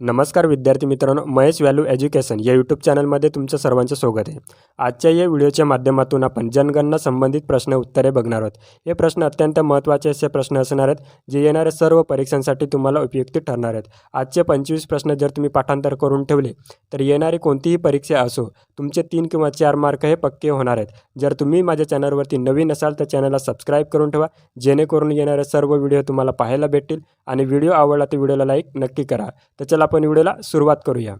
नमस्कार विद्यार्थी मित्रांनो, महेश व्हॅल्यू एज्युकेशन या यूट्यूब चॅनलमध्ये तुमचं सर्वांचं स्वागत आहे. आजच्या या व्हिडिओच्या माध्यमातून आपण जनगणना संबंधित प्रश्न उत्तरे बघणार आहोत. हे प्रश्न अत्यंत महत्त्वाचे असे प्रश्न असणार आहेत, जे येणाऱ्या सर्व परीक्षांसाठी तुम्हाला उपयुक्त ठरणार आहेत. आजचे 25 प्रश्न जर तुम्ही पाठांतर करून ठेवले, तर येणारी कोणतीही परीक्षा असो, तुमचे 3 किंवा 4 मार्क हे पक्के होणार आहेत. जर तुम्ही माझ्या चॅनलवरती नवीन असाल तर चॅनलला सबस्क्राईब करून ठेवा, जेणेकरून येणारे सर्व व्हिडिओ तुम्हाला पाहायला भेटतील. आणि व्हिडिओ आवडला तर व्हिडिओला लाईक नक्की करा. तर चला आपण व्हिडिओला सुरुवात करूया.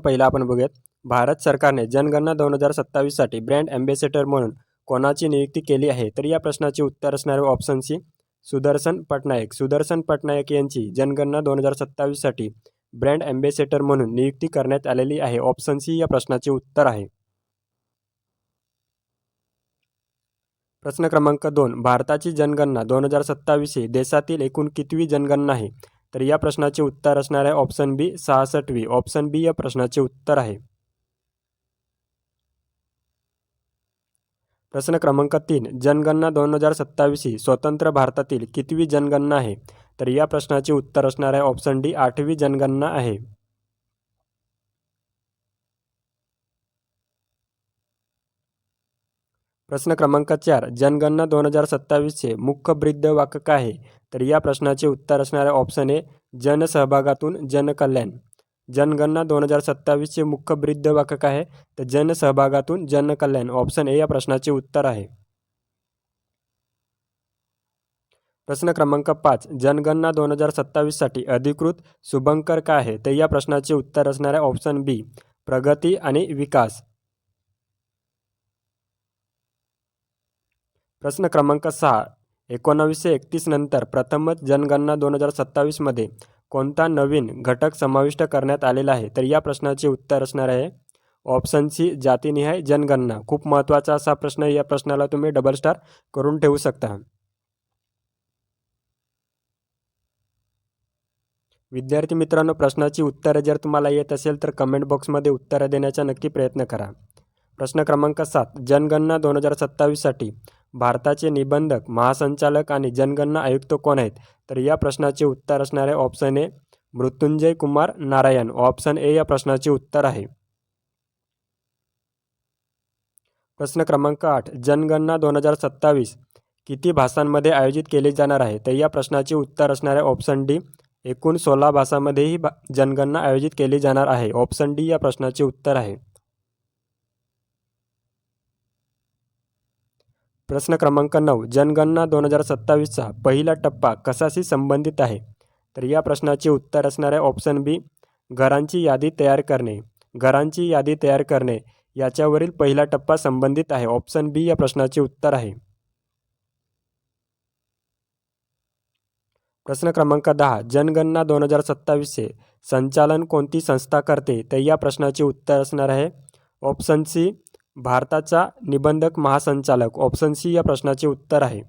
पहिला आपण बघूयात. भारत सरकारने जनगणना 2027 साठी ब्रँड अँबॅसेडर म्हणून कोणाची नियुक्ती केली आहे? तर या प्रश्नाचे उत्तर असणार ऑप्शन सी, सुदर्शन पटनायक. सुदर्शन पटनायक यांची जनगणना 2027 साठी ब्रँड अँबॅसेडर म्हणून नियुक्ती करण्यात आलेली आहे. ऑप्शन सी या प्रश्नाचे उत्तर आहे. प्रश्न क्रमांक 2. भारताची जनगणना 2027 ही देशातील एकूण कितवी जनगणना आहे? तर या प्रश्नाचे उत्तर असणार आहे ऑप्शन बी, 66वी. ऑप्शन बी या प्रश्नाचे उत्तर आहे. प्रश्न क्रमांक 3. जनगणना 2027 ही स्वतंत्र भारतातील कितवी जनगणना आहे? तर या प्रश्नाचे उत्तर असणार आहे ऑप्शन डी, 8वी जनगणना आहे. प्रश्न क्रमांक 4. जनगणना 2027चे मुख्य ब्रीदवाक्य काय आहे? तर या प्रश्नाचे उत्तर असणार आहे ऑप्शन ए, जनसहभागातून जनकल्याण. जनगणना 2027चे मुख्य ब्रीदवाक्य काय आहे? तर जनसहभागातून जनकल्याण. ऑप्शन ए या प्रश्नाचे उत्तर आहे. प्रश्न क्रमांक 5. जनगणना 2027 साठी अधिकृत शुभंकर काय आहे? तर या प्रश्नाचे उत्तर असणार आहे ऑप्शन बी, प्रगती आणि विकास. प्रश्न क्रमांक 6. 1931 नंतर प्रथमच जनगणना 2027 मध्ये कोणता नवीन घटक समाविष्ट करण्यात आलेला आहे? तर या प्रश्नाचे उत्तर असणार आहे ऑप्शन सी, जातीनिहाय जनगणना. खूप महत्त्वाचा असा प्रश्न. या प्रश्नाला तुम्ही डबल स्टार करून ठेवू शकता. विद्यार्थी मित्रांनो, प्रश्नाची उत्तरे जर तुम्हाला येत असेल तर कमेंट बॉक्समध्ये उत्तरं देण्याचा नक्की प्रयत्न करा. प्रश्न क्रमांक 7. जनगणना 2027 साठी भारताचे निबंधक, महासंचालक आणि जनगणना आयुक्त कोण आहेत? तर या प्रश्नाचे उत्तर असणार आहे option A, Mrityunjay Kumar Narayan. Option A या प्रश्नाचे उत्तर आहे. प्रश्न क्रमांक 8. जनगणना 2027 किती भाषांमध्ये आयोजित केली जाणार आहे? तर या प्रश्नाचे उत्तर असणार आहे ऑप्शन डी, एकूण 16 भाषांमध्ये ही जनगणना आयोजित केली जाणार आहे. ऑप्शन डी या प्रश्नाचे उत्तर आहे. प्रश्न क्रमांक 9. जनगणना 2027चा पहिला टप्पा कशाशी संबंधित आहे? तर या प्रश्नाचे उत्तर असणार आहे ऑप्शन बी, घरांची यादी तयार करणे. घरांची यादी तयार करणे याच्यावरील पहिला टप्पा संबंधित आहे. ऑप्शन बी या प्रश्नाचे उत्तर आहे. प्रश्न क्रमांक 10. जनगणना 2027चे संचालन कोणती संस्था करते? तर या प्रश्नाचे उत्तर असणार आहे ऑप्शन सी, भारताचा निबंधक महासंचालक. ऑप्शन सी या प्रश्नाचे उत्तर आहे.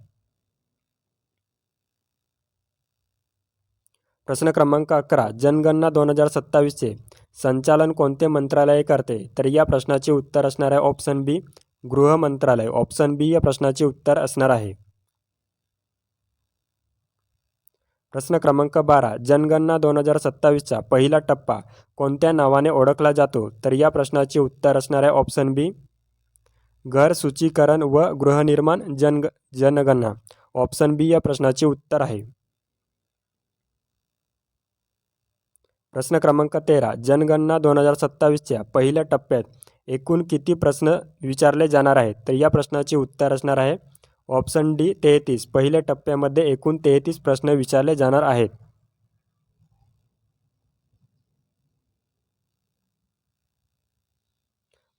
प्रश्न क्रमांक 11. जनगणना 2027चे संचालन कोणते मंत्रालय करते? तर या प्रश्नाचे उत्तर असणार आहे ऑप्शन बी, गृह मंत्रालय. ऑप्शन बी या प्रश्नाचे उत्तर असणार आहे. प्रश्न क्रमांक 12. जनगणना 2027चा पहिला टप्पा कोणत्या नावाने ओळखला जातो? तर या प्रश्नाचे उत्तर असणार आहे ऑप्शन बी, घर सूचीकरण व गृहनिर्माण जनगणना. ऑप्शन बी या प्रश्नाचे उत्तर आहे. प्रश्न क्रमांक 13. जनगणना 2027च्या पहिल्या टप्प्यात एकूण किती प्रश्न विचारले जाणार आहेत? तर या प्रश्नाचे उत्तर असणार आहे ऑप्शन डी, 33. पहिल्या टप्प्यामध्ये एकूण 33 प्रश्न विचारले जाणार आहेत.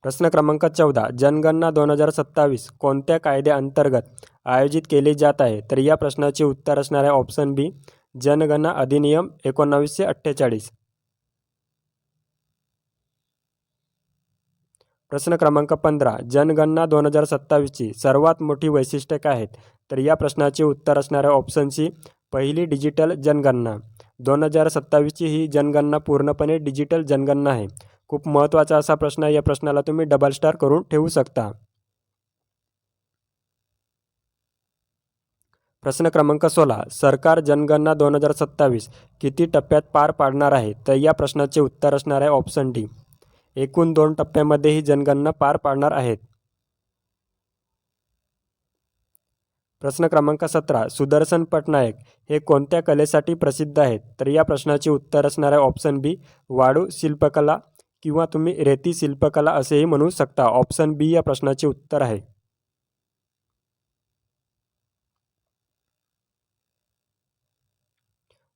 प्रश्न क्रमांक 14. जनगणना 2027 कोणत्या कायद्याअंतर्गत आयोजित केली जात आहे? तर या प्रश्नाचे उत्तर असणार आहे ऑप्शन बी, जनगणना अधिनियम 1948. प्रश्न क्रमांक 15. जनगणना 2027ची सर्वात मोठी वैशिष्ट्ये काय आहेत? तर या प्रश्नाचे उत्तर असणार आहे ऑप्शन सी, पहिली डिजिटल जनगणना. 2027ची ही जनगणना पूर्णपणे डिजिटल जनगणना आहे. खूप महत्त्वाचा असा प्रश्न आहे. या प्रश्नाला तुम्ही डबल स्टार करून ठेवू शकता. प्रश्न क्रमांक 16. सरकार जनगणना 2027 किती टप्प्यात पार पाडणार आहे? तर या प्रश्नाचे उत्तर असणार आहे ऑप्शन डी. एकूण 2 टप्प्यामध्ये ही जनगणना पार पाडणार आहेत. प्रश्न क्रमांक 17. सुदर्शन पटनायक हे कोणत्या कलेसाठी प्रसिद्ध आहेत? तर या प्रश्नाचे उत्तर असणार आहे ऑप्शन बी. वाळू शिल्पकला किंवा तुम्ही रेती शिल्पकला असेही म्हणू शकता. ऑप्शन बी या प्रश्नाचे उत्तर आहे.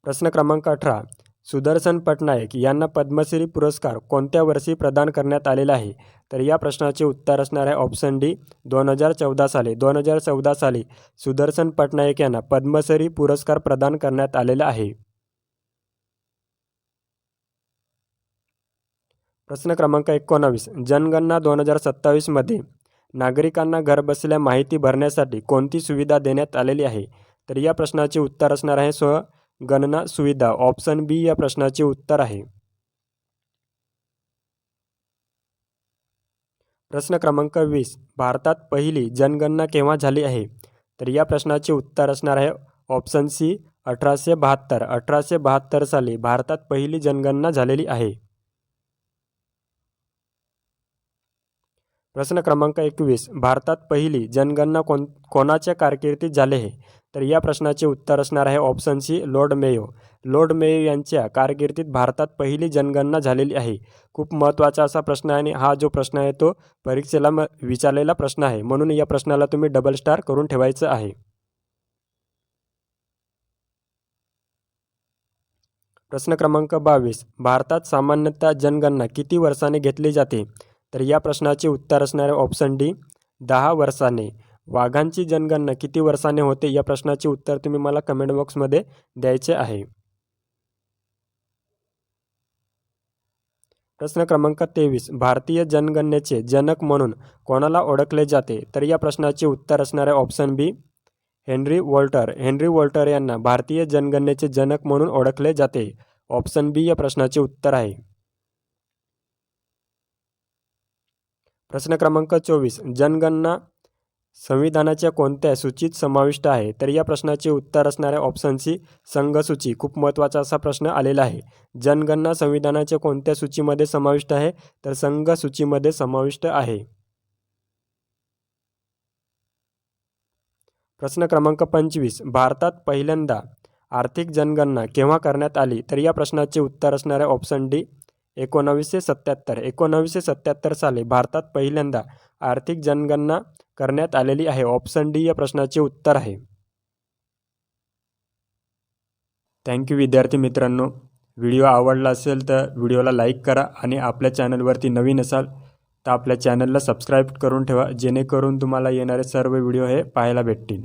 प्रश्न क्रमांक 18. सुदर्शन पटनायक यांना पद्मश्री पुरस्कार कोणत्या वर्षी प्रदान करण्यात आलेला आहे? तर या प्रश्नाचे उत्तर असणार आहे ऑप्शन डी. 2014 साली. 2014 साली सुदर्शन पटनायक यांना पद्मश्री पुरस्कार प्रदान करण्यात आलेला आहे. प्रश्न क्रमांक 19. जनगणना 2027 मध्ये नागरिकांना घरबसल्या माहिती भरण्यासाठी कोणती सुविधा देण्यात आलेली आहे? तर या प्रश्नाचे उत्तर असणार आहे स्वगणना सुविधा. ऑप्शन बी या प्रश्नाचे उत्तर आहे. प्रश्न क्रमांक 20. भारतात पहिली जनगणना केव्हा झाली आहे? तर या प्रश्नाचे उत्तर असणार आहे ऑप्शन सी. 1872. 1872 साली भारतात पहिली जनगणना झालेली आहे. प्रश्न क्रमांक 21. भारतात पहिली जनगणना कोणाच्या कारकिर्दीत झाली आहे? तर या प्रश्नाचे उत्तर असणार आहे option C. Lord Mayo. Lord Mayo यांच्या कारकिर्दीत भारतात पहिली जनगणना झालेली आहे. खूप महत्त्वाचा असा प्रश्न आहे आणि हा जो प्रश्न आहे तो परीक्षेला विचारलेला प्रश्न आहे, म्हणून या प्रश्नाला तुम्ही डबल स्टार करून ठेवायचं आहे. प्रश्न क्रमांक 22. भारतात सामान्यतः जनगणना किती वर्षांनी घेतली जाते? तर या प्रश्नाचे उत्तर असणार आहे ऑप्शन डी. 10 वर्षांनी. वाघांची जनगणना किती वर्षांनी होते? या प्रश्नाचे उत्तर तुम्ही मला कमेंट बॉक्समध्ये द्यायचे आहे. प्रश्न क्रमांक 23. भारतीय जनगणनेचे जनक म्हणून कोणाला ओळखले जाते? तर या प्रश्नाचे उत्तर असणार आहे option B. Henry Walter. Henry Walter यांना भारतीय जनगणनेचे जनक म्हणून ओळखले जाते. ऑप्शन बी या प्रश्नाचे उत्तर आहे. प्रश्न क्रमांक 24. जनगणना संविधानाच्या कोणत्या सूचीत समाविष्ट आहे? तर या प्रश्नाचे उत्तर असणार आहे ऑप्शन सी. संघसूची. खूप महत्त्वाचा असा प्रश्न आलेला आहे. जनगणना संविधानाच्या कोणत्या सूचीमध्ये समाविष्ट आहे? तर संघसूचीमध्ये समाविष्ट आहे. प्रश्न क्रमांक 25. भारतात पहिल्यांदा आर्थिक जनगणना केव्हा करण्यात आली? तर या प्रश्नाचे उत्तर असणार आहे ऑप्शन डी. 1977. 1977 साली भारतात पहिल्यांदा आर्थिक जनगणना करण्यात आलेली आहे. ऑप्शन डी या प्रश्नाचे उत्तर आहे. थँक्यू विद्यार्थी मित्रांनो. व्हिडिओ आवडला असेल तर व्हिडिओला लाईक करा आणि आपल्या चॅनलवरती नवीन असाल तर आपल्या चॅनलला सबस्क्राईब करून ठेवा, जेणेकरून तुम्हाला येणारे सर्व व्हिडिओ हे पाहायला भेटतील.